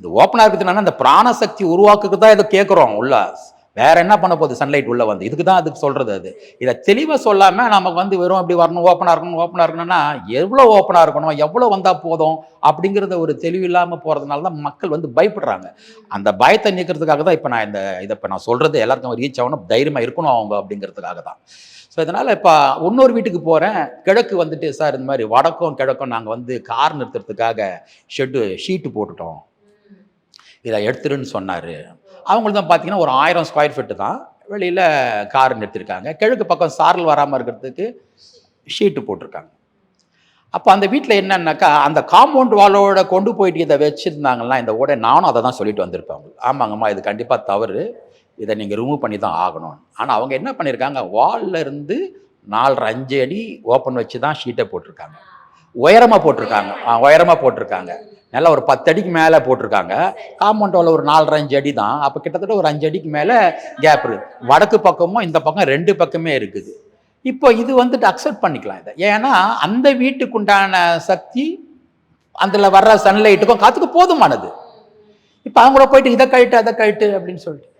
இது ஓப்பனாக இருக்குதுன்னா அந்த பிராணசக்தி உருவாக்குக்கு தான் இதை கேட்குறோம் உள்ள. வேற என்ன பண்ண போகுது சன்லைட் உள்ள வந்து? இதுக்கு தான் அதுக்கு சொல்றது அது. இதை தெளிவாக சொல்லாமல் நமக்கு வந்து வெறும் அப்படி வரணும், ஓப்பனாக இருக்கணும், ஓப்பனாக இருக்கணும்னா எவ்வளோ ஓப்பனாக இருக்கணும், எவ்வளோ வந்தால் போதும் அப்படிங்கிறத ஒரு தெளிவு இல்லாமல் போகிறதுனால தான் மக்கள் வந்து பயப்படுறாங்க. அந்த பயத்தை நீக்கிறதுக்காக தான் இப்போ நான் இதை நான் சொல்றது எல்லாருக்கும் ரீச் ஆகணும், தைரியமாக இருக்கணும் அவங்க அப்படிங்கிறதுக்காக தான். ஸோ இதனால் இப்போ இன்னொரு வீட்டுக்கு போகிறேன். கிழக்கு வந்துட்டு சார் இந்த மாதிரி வடக்கும் கிழக்கும் நாங்கள் வந்து கார் நிறுத்துறதுக்காக ஷீட்டு போட்டுட்டோம், இதை எடுத்துருன்னு சொன்னார். அவங்களுக்கு தான் பார்த்தீங்கன்னா ஒரு 1000 ஸ்கொயர் ஃபீட்டு தான் வெளியில் கார் நிறுத்திருக்காங்க. கிழக்கு பக்கம் சாரல் வராமல் இருக்கிறதுக்கு ஷீட்டு போட்டிருக்காங்க. அப்போ அந்த வீட்டில் என்னன்னாக்கா அந்த காம்பவுண்ட் வாலோட கொண்டு போயிட்டு இதை வச்சுருந்தாங்கன்னா இந்த ஓட நானும் அதை தான் சொல்லிட்டு வந்திருப்பேன் அவங்களுக்கு. ஆமாங்கம்மா இது கண்டிப்பாக தவறு, இதை நீங்கள் ரிமூவ் பண்ணி தான் ஆகணும். ஆனால் அவங்க என்ன பண்ணியிருக்காங்க, வாலில் இருந்து 4-5 அடி ஓப்பன் வச்சு தான் ஷீட்டை போட்டிருக்காங்க. உயரமாக போட்டிருக்காங்க. உயரமாக போட்டிருக்காங்க. நல்லா ஒரு 10 அடிக்கு மேலே போட்டிருக்காங்க. காம்பவுண்ட் வால் ஒரு 4-5 அடி தான். அப்போ கிட்டத்தட்ட ஒரு 5 அடிக்கு மேலே கேப் இருக்குது. வடக்கு பக்கமும் இந்த பக்கம் 2 பக்கமே இருக்குது. இப்போ இது வந்துட்டு அக்செப்ட் பண்ணிக்கலாம் இதை. ஏன்னா அந்த வீட்டுக்குண்டான சக்தி அதில் வர்ற சன்லைட்டுக்கும் காத்துக்கும் போதுமானது. இப்போ அவங்கள போயிட்டு இதை கழிட்டு அதை கழிட்டு அப்படின்னு சொல்லிட்டு